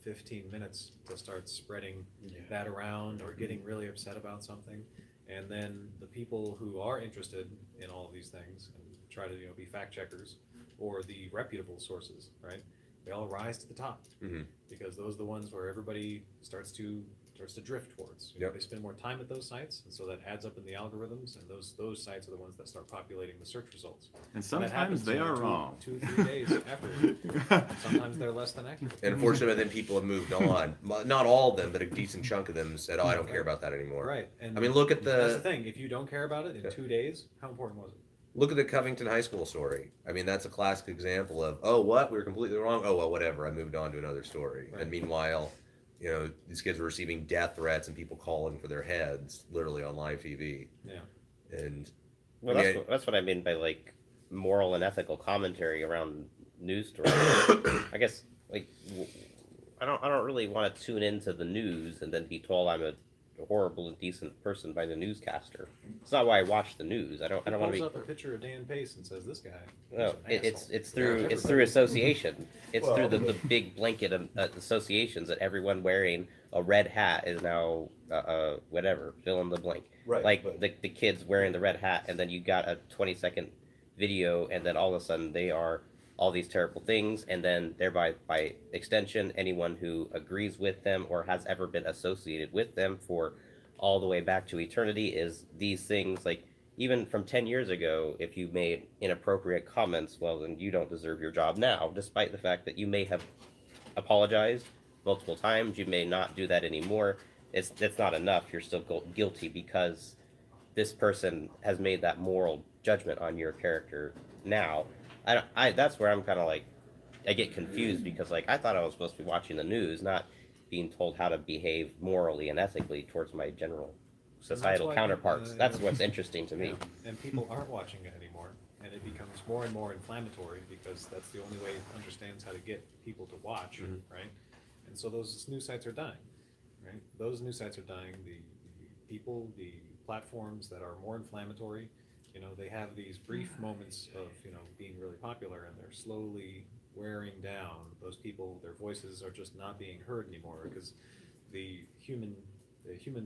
15 minutes to start spreading that around or getting really upset about something, and then the people who are interested in all of these things and try to be fact checkers or the reputable sources, right? They all rise to the top Mhm. because those are the ones where everybody starts to drift towards. Yep. They spend more time at those sites, and so that adds up in the algorithms, and those sites are the ones that start populating the search results. And And that happens, sometimes they are wrong. 2-3 days afterward. Sometimes they're less than accurate. And unfortunately, then people have moved on. Not all of them, but a decent chunk of them said, "Oh, I don't care about that anymore." Right. And I mean, look at that's the the thing. If you don't care about it in Yeah. 2 days, how important was it? look at the Covington High School story. I mean, that's a classic example of, oh, what, we were completely wrong. Oh, well, whatever. I moved on to another story. Right. And meanwhile, these kids were receiving death threats and people calling for their heads, literally on live TV. Yeah. And Well, I mean, that's what I mean by like moral and ethical commentary around news stories. I guess I don't really want to tune into the news and then be told I'm a horrible and decent person by the newscaster. It's not why I watch the news. I don't want Pulls to be. up a picture of Dan Pace and says, "This guy." No, is an asshole." it's through Yeah. association. It's Well, through the big blanket of associations that everyone wearing a red hat is now whatever, fill in the blank. Right, Like but- the kids wearing the red hat, and then you got a 20-second video, and then all of a sudden they are all these terrible things, and then thereby by extension, anyone who agrees with them or has ever been associated with them for all the way back to eternity is these things. Like even from 10 years ago, if you made inappropriate comments, well, then you don't deserve your job now, despite the fact that you may have apologized multiple times. You may not do that anymore. It's not enough. You're still guilty because this person has made that moral judgment on your character now. That's where I'm kind of like, I get confused because like I thought I was supposed to be watching the news, not being told how to behave morally and ethically towards my general societal why, counterparts. That's what's interesting to me. Yeah. And people aren't watching it anymore, and it becomes more and more inflammatory because that's the only way it understands how to get people to watch, right? And so those news sites are dying, right? Those news sites are dying. The people, the platforms that are more inflammatory, they have these brief moments of being really popular, and they're slowly wearing down. Those people, their voices are just not being heard anymore because the human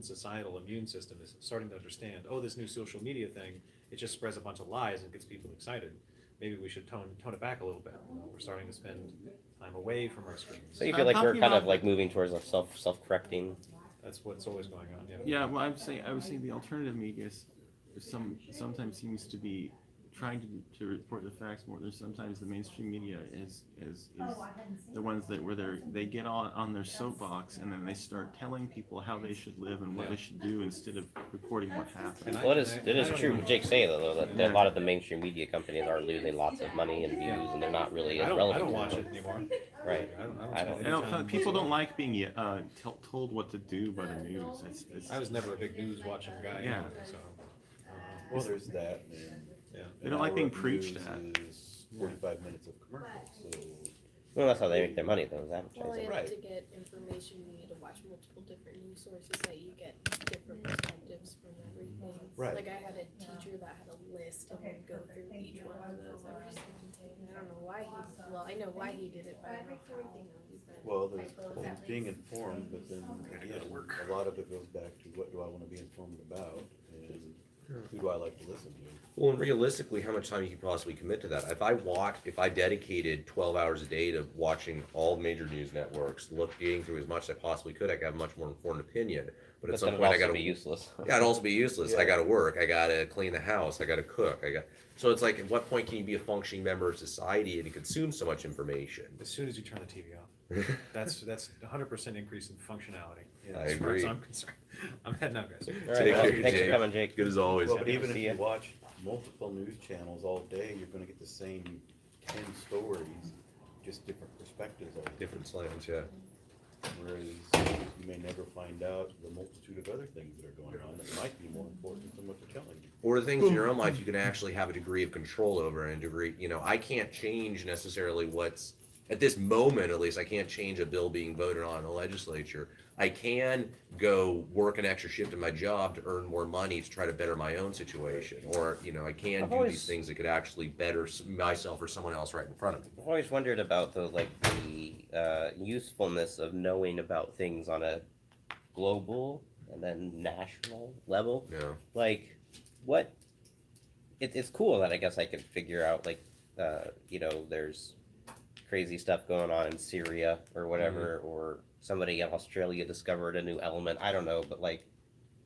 societal immune system is starting to understand, oh, this new social media thing, it just spreads a bunch of lies and gets people excited. Maybe we should tone it back a little bit. We're starting to spend time away from our screens. So you I'm feel like we're talking kind of about- like moving towards a self-correcting. That's what's always going on. Yeah, well, I would say the alternative media sometimes seems to be trying to report the facts more. There's sometimes the mainstream media is the ones where they get on their soapbox and then they start telling people how they should live and what they should do instead of reporting what happened. And Well, it I is don't true know. what Jake say though that a lot of the mainstream media companies are losing lots of money and views, and they're not really as I relevant. don't watch it anymore. Right. I don't I don't- spend any time People don't whatsoever. like being told what to do by the news. I was never a big news watching guy. Yeah. Anyway, so. Well, there's that, and Yeah. They don't like being an hour of preached news at. is 45 minutes of commercials, so Well, that's how they make their money, though, is Well, advertising. and Right. to get information, you need to watch multiple different news sources that you get different perspectives from everything. Right. Like I had a teacher that had a list and would go through each one of those every single day. And I don't know why well, I know why he did it, but I don't know how. Well, there's being informed, but then again, a lot of it goes back to what do I wanna be informed about, and who do I like to listen to? Well, and realistically, how much time you could possibly commit to that? If I dedicated 12 hours a day to watching all major news networks, getting through as much as I possibly could, I could have a much more informed opinion. But at But some then it'd point, I also gotta be useless. Yeah, it'd also be useless. I Yeah. gotta work. I gotta clean the house. I gotta cook. So it's like, at what point can you be a functioning member of society and consume so much information? As soon as you turn the TV off. That's 100% increase in functionality. I As far as agree. I'm concerned. I'm heading out, guys. All right, Take well, care, thanks for Jake. coming, Jake. Good as always. Well, but Happy to even if see you ya. watch multiple news channels all day, you're gonna get the same 10 stories, just different perspectives of it. Different slants, yeah. Whereas you may never find out the multitude of other things that are going on that might be more important than what they're telling you. Or the things in your own life you can actually have a degree of control over and a degree, I can't change necessarily what's, at this moment at least, I can't change a bill being voted on in the legislature. I can go work an extra shift in my job to earn more money to try to better my own situation. Or, I can I've do always- these things that could actually better myself or someone else right in front of me. I've always wondered about the usefulness of knowing about things on a global and then national level. Yeah. Like, what? It's cool that I guess I could figure out there's crazy stuff going on in Syria or whatever, or somebody in Australia discovered a new element. I don't know, but like,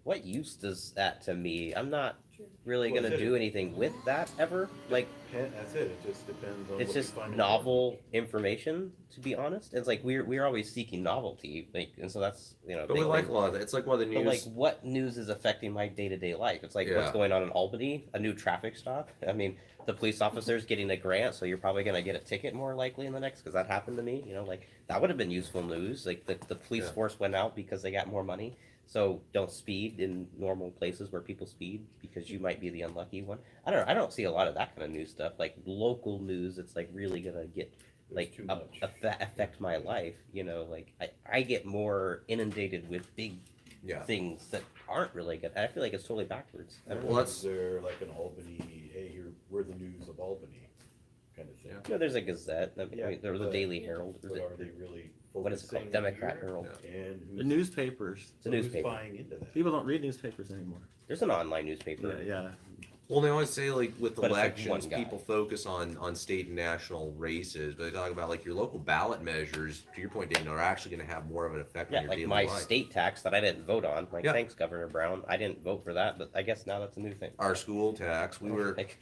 what use does that to me? I'm not really Well, gonna is it- do anything with that ever. Like, That's it, it just depends on it's what you just find. novel information, to be honest. It's like we're always seeking novelty, like, and so that's But big we like a thing. lot of that. It's like one of the But like, news. what news is affecting my day-to-day life? It's like what's Yeah. going on in Albany, a new traffic stop. I mean, the police officer's getting a grant, so you're probably gonna get a ticket more likely in the next, because that happened to me. Like that would have been useful news. Like the police Yeah. force went out because they got more money. So don't speed in normal places where people speed because you might be the unlucky one. I don't know. I don't see a lot of that kind of news stuff. Like local news, it's like really gonna get There's too much. affect my life. Like I get more inundated with big Yeah. things that aren't really good. I feel like it's totally backwards. I don't Well, know. that's- Is there like an Albany, hey, we're the news of Albany kind of thing? There's a Gazette. I mean, Yeah, there was a but- Daily Herald. But are they really What is it called? focusing Democrat here? Herald. Yeah. And The who's, newspapers. It's a so who's newspaper. buying into that? People don't read newspapers anymore. There's an online newspaper. Yeah. Well, they always say like with But it's like elections, one guy. people focus on state and national races, but they talk about like your local ballot measures. To your point, Daniel, are actually going to have more of an effect on Yeah, your like daily my life. state tax that I didn't vote on. Like, Yeah. thanks, Governor Brown. I didn't vote for that, but I guess now that's a new thing. Our school tax. We were Like,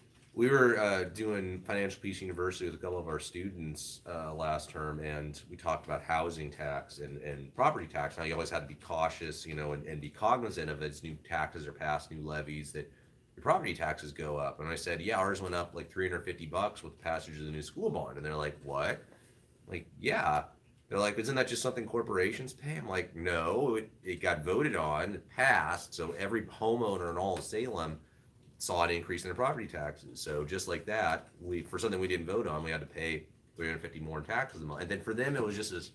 doing Financial Peace University with a couple of our students last term, and we talked about housing tax and property tax. Now you always had to be cautious, and be cognizant of as new taxes are passed, new levies, that your property taxes go up. And I said, yeah, ours went up like $350 with the passage of the new school bond. And they're like, what? Like, yeah. They're like, isn't that just something corporations pay? I'm like, no, it got voted on, it passed, so every homeowner in all of Salem saw an increase in their property taxes. So just like that, for something we didn't vote on, we had to pay $350 more in taxes a month. And then for them, it was just this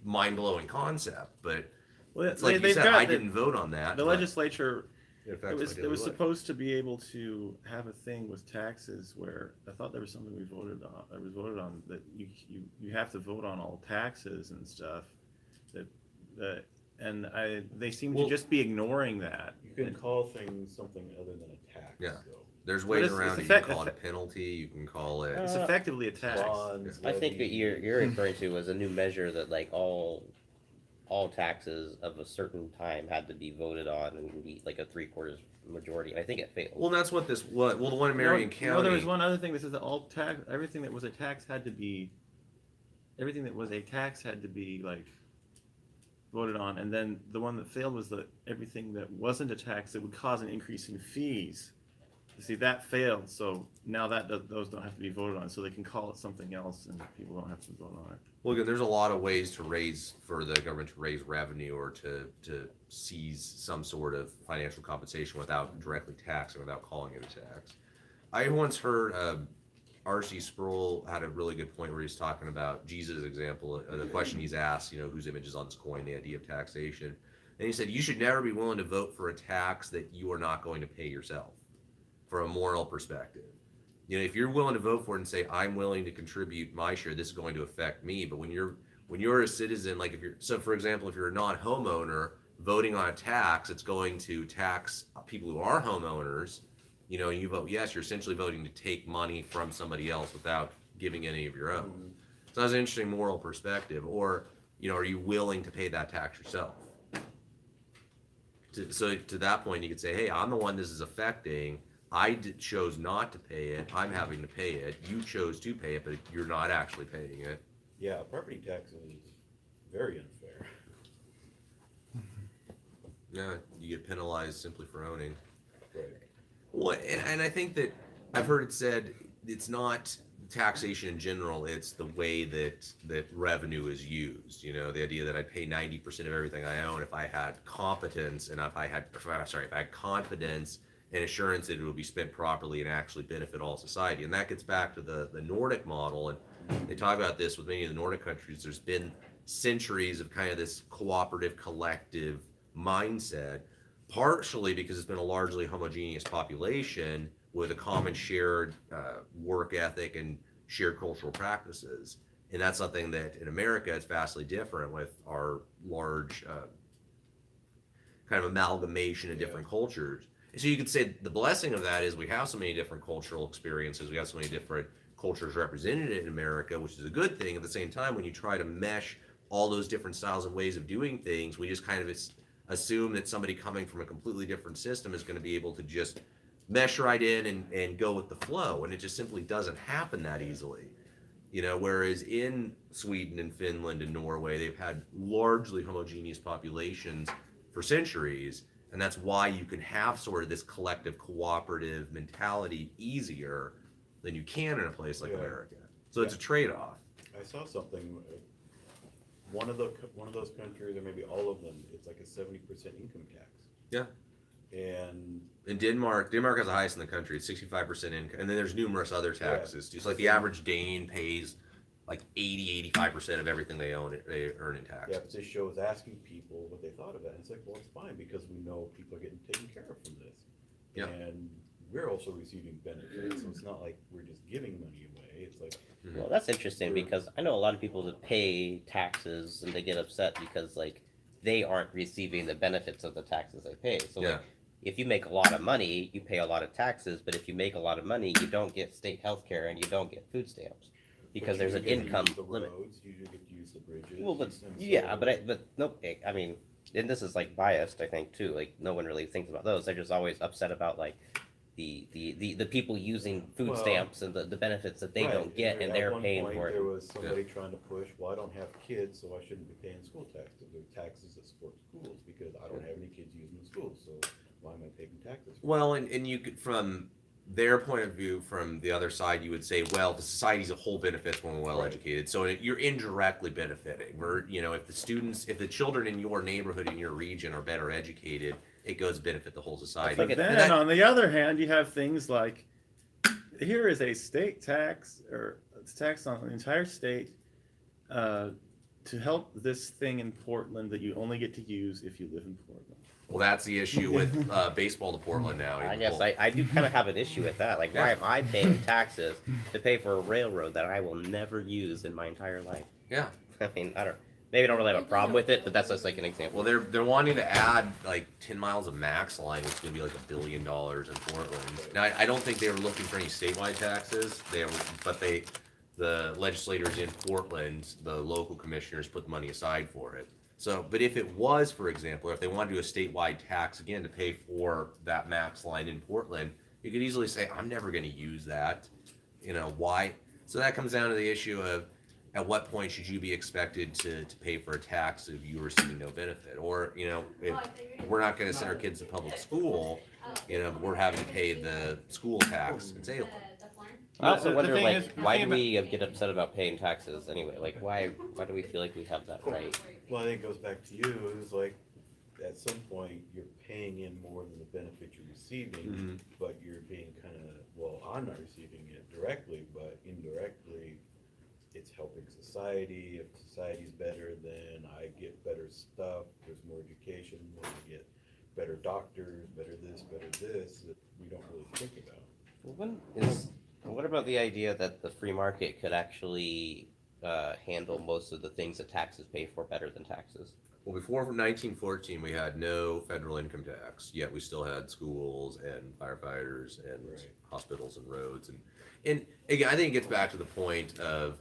mind-blowing concept. But Well, it's like you said, I didn't vote on that. The but legislature. it It affects my was daily life. supposed to be able to have a thing with taxes where I thought there was something we voted on. That was voted on that you have to vote on all taxes and stuff. They seem Well- to just be ignoring that. You can call things something other than a tax. Yeah. though. There's ways it's around it. You effect- can call it a penalty. You can call it. It's effectively a tax. Bonds, I think that levies. you're referring to as a new measure that like all taxes of a certain time had to be voted on and be like a 3/4 majority. I think it failed. Well, that's what this. Well, the one in Marion County. No, there was one other thing that says that everything that was a tax had to be like voted on, and then the one that failed was that everything that wasn't a tax that would cause an increase in fees. You see, that failed, so now those don't have to be voted on, so they can call it something else, and people don't have to vote on it. Well, again, there's a lot of ways for the government to raise revenue or to seize some sort of financial compensation without directly taxing, without calling it a tax. I once heard R.C. Sproul had a really good point where he's talking about Jesus' example, the question he's asked, whose image is on this coin, the idea of taxation. And he said, you should never be willing to vote for a tax that you are not going to pay yourself from a moral perspective. If you're willing to vote for it and say, I'm willing to contribute my share, this is going to affect me. But when you're a citizen, like so for example, if you're a non-homeowner voting on a tax, it's going to tax people who are homeowners, and you vote yes, you're essentially voting to take money from somebody else without giving any of your own. Mhm. So that's an interesting moral perspective. Or, are you willing to pay that tax yourself? So to that point, you could say, hey, I'm the one this is affecting. Chose not to pay it. I'm having to pay it. You chose to pay it, but you're not actually paying it. Yeah, property tax is very unfair. Yeah, you get penalized simply for owning. Right. Well, and I think that I've heard it said it's not taxation in general, it's the way that revenue is used. The idea that I'd pay 90% of everything I own if I had competence and if I had confidence and assurance that it will be spent properly and actually benefit all society. And that gets back to the Nordic model. And they talk about this with many of the Nordic countries. There's been centuries of kind of this cooperative, collective mindset, partially because it's been a largely homogeneous population with a common shared work ethic and shared cultural practices. And that's something that in America is vastly different with our large kind of amalgamation of different cultures. And so you could say the blessing of that is we have so many different cultural experiences, we have so many different cultures represented in America, which is a good thing. At the same time, when you try to mesh all those different styles and ways of doing things, we just kind of assume that somebody coming from a completely different system is going to be able to just mesh right in and go with the flow. And it just simply doesn't happen that easily. Whereas in Sweden and Finland and Norway, they've had largely homogeneous populations for centuries. And that's why you can have sort of this collective cooperative mentality easier than you can in a place like Yeah. America. So it's a trade-off. I saw something, one of those countries, or maybe all of them, it's like a 70% income tax. Yeah. And In Denmark has the highest in the country. It's 65% income. And then there's numerous other taxes. Just like the average Dane pays like 85% of everything they earn in taxes. yeah, but this show is asking people what they thought of that. And it's like, well, it's fine because we know people are getting taken care of from this. Yeah. And we're also receiving benefits, so it's not like we're just giving money away. It's like, Well, that's interesting because I know a lot of people that pay taxes and they get upset because like they aren't receiving the benefits of the taxes they pay. So Yeah. like if you make a lot of money, you pay a lot of taxes, but if you make a lot of money, you don't get state health care and you don't get food stamps because but you there's an get to income use the limit. roads, you get to use the bridges. Well, but and so- yeah, but nope. I mean, and this is like biased, I think too. Like no one really thinks about those. They're just always upset about like the people using food Well, stamps and the benefits that they Right, don't get, and at they're one paying point, for it. There was somebody trying to push, well, I don't have kids, so I shouldn't be paying school taxes. There are taxes that support schools because I don't have any kids using the schools, so why am I paying taxes? Well, and you could, from their point of view, from the other side, you would say, well, the society as a whole benefits when we're well educated. So you're indirectly benefiting. If the children in your neighborhood, in your region are better educated, it goes to benefit the whole society. like But it- then on the other hand, you have things like, here is a state tax, or it's tax on the entire state, to help this thing in Portland that you only get to use if you live in Portland. Well, that's the issue with baseball to Portland now. I guess I do kind of have an issue with that. Like, why am I paying taxes to pay for a railroad that I will never use in my entire life? Yeah. I mean, maybe I don't really have a problem with it, but that's just like an example. Well, they're wanting to add like 10 miles of max line, which is going to be like $1 billion in Portland. Now, I don't think they were looking for any statewide taxes. The legislators in Portland, the local commissioners, put the money aside for it. So, but if it was, for example, if they wanted to do a statewide tax again to pay for that max line in Portland, you could easily say, I'm never going to use that. Why? So that comes down to the issue of, at what point should you be expected to pay for a tax if you're receiving no benefit? Or, if we're not going to send our kids to public school, but we're having to pay the school tax in Salem. I also The wonder, thing like, is- the why thing do we get upset about paying taxes anyway? Like, why do we feel like we have that right? Well, I think it goes back to you, it's like, at some point, you're paying in more than the benefit you're receiving, Mhm. but you're being kind of, well, I'm not receiving it directly, but society. If society's better, then I get better stuff. There's more education. Then I get better doctors, better this, that we don't really think about. What about the idea that the free market could actually handle most of the things that taxes pay for better than taxes? Well, before 1914, we had no federal income tax, yet we still had schools and firefighters and Right. hospitals and roads. And again, I think it gets back to the point of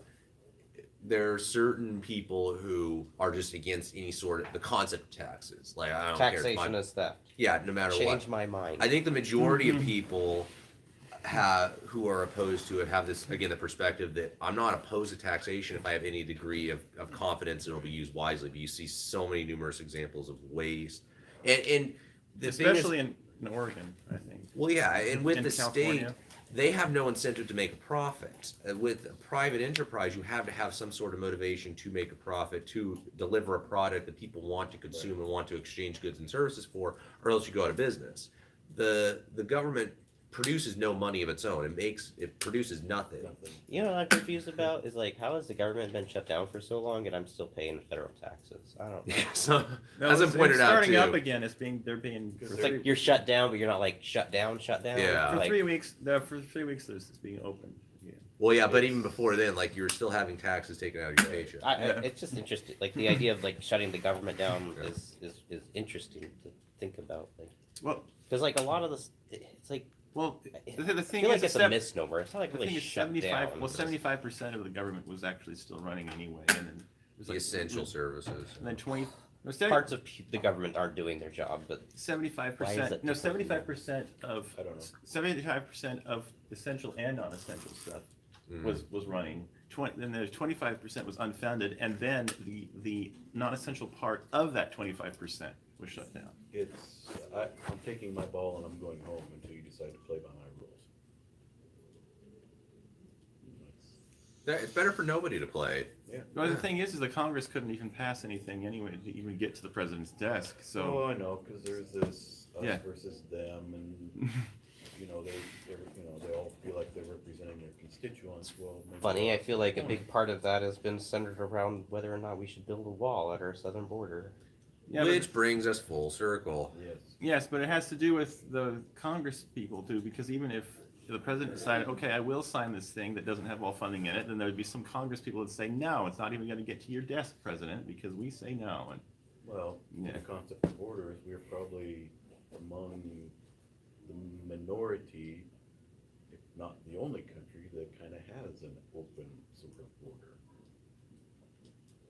there are certain people who are just against any sort of the concept of taxes. Like, I don't care. Taxation is theft. Yeah, no matter what. Change my mind. I think the majority of people who are opposed to it have this, again, the perspective that I'm not opposed to taxation if I have any degree of confidence it'll be used wisely. But you see so many numerous examples of waste, and the thing is, Especially in Oregon, I think. well, yeah, and with In the California. state, they have no incentive to make a profit. With a private enterprise, you have to have some sort of motivation to make a profit, to deliver a product that people want to consume and want to exchange goods and services for, or else you go out of business. The government produces no money of its own. It produces nothing. You know what I'm confused about is like, how has the government been shut down for so long and I'm still paying federal taxes? I don't know. So, No, as I it's pointed out starting too, up again. They're being It's like you're shut down, but you're not like shut down. Yeah. for Like, 3 weeks. No, for 3 weeks, it's being open. Yeah. well, yeah, but even before then, like you're still having taxes taken out of your paycheck. it's just interesting. Like the idea of like shutting the government down Yeah. is interesting to think about. Like, Well, because like a lot of this, it's like well, the I thing feel is, like it's a misnomer. It's not like the really thing is, shut 75. down. Well, but 75% of the government was actually still running anyway, and then it was The essential services. And then 20. No, parts of the government aren't doing their job, but 75%. Why is it No, different? 75% of I don't know. 75% of essential and non-essential stuff Mhm. was running. Then there's 25% was unfunded, and then the non-essential part of that 25% was shut down. I'm taking my ball and I'm going home until you decide to play by my rules. It's better for nobody to play. Yeah. Well, the thing is the Congress couldn't even pass anything anyway to even get to the president's desk. Oh, So I know, because there's this us Yeah. versus them, and they all feel like they're representing their constituents. Well, maybe funny. I not. feel like a big part of that has been centered around whether or not we should build a wall at our southern border. yeah, Which brings us full circle. Yes. yes, but it has to do with the Congress people too, because even if the president decided, okay, I will sign this thing that doesn't have all funding in it, then there would be some Congress people that say, no, it's not even going to get to your desk, President, because we say no. And Well, Yeah. the concept of borders, we're probably among the minority, if not the only country, that kind of has an open sort of border.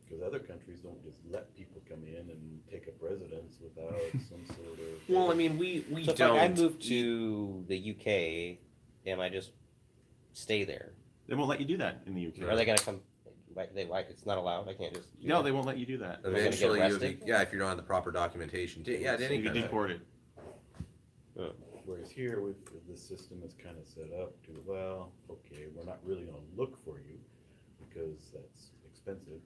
Because other countries don't just let people come in and take up residence without some sort of. Well, I mean, we So if don't. like I move to the UK, am I just stay there? they won't let you do that in the UK. Are they gonna come? Why it's not allowed? I can't just. do No, that? they won't let you do that. Am I gonna get Eventually, arrested? if you're not on the proper documentation, yeah, at So any you get country. deported. Whereas here, the system is kind of set up to, well, okay, we're not really gonna look for you because that's expensive.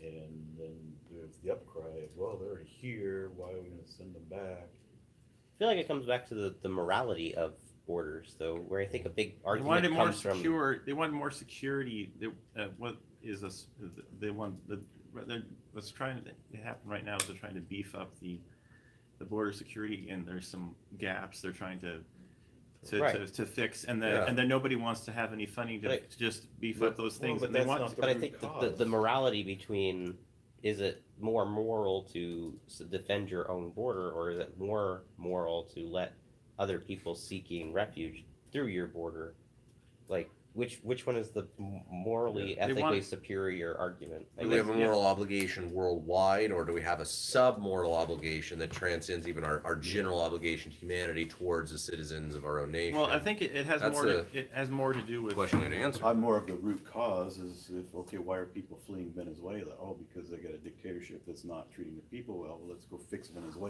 And then there's the upcry of, well, they're already here, why are we gonna send them back? I feel like it comes back to the morality of borders, though, where I think a big They wanted argument it more comes from. secure. They wanted more security. What is this? They want what's trying to happen right now is they're trying to beef up the border security, and there's some gaps they're trying to Right. fix, and Yeah. then nobody wants to have any funding to just beef up those things. but and they that's want not But I root think the cause. morality between, is it more moral to defend your own border, or is it more moral to let other people seeking refuge through your border? Like, which one is the morally, Yeah. They ethically want- superior argument? I Do we have a guess- moral obligation worldwide, or do we have a sub-moral obligation that transcends even our general obligation to humanity towards the citizens of our own nation? Well, I think it has That's more. It has more to do with. Question and answer. I'm more of the root cause is if, okay, why are people fleeing Venezuela? Oh, because they got a dictatorship that's not treating the people well, let's go fix Venezuela.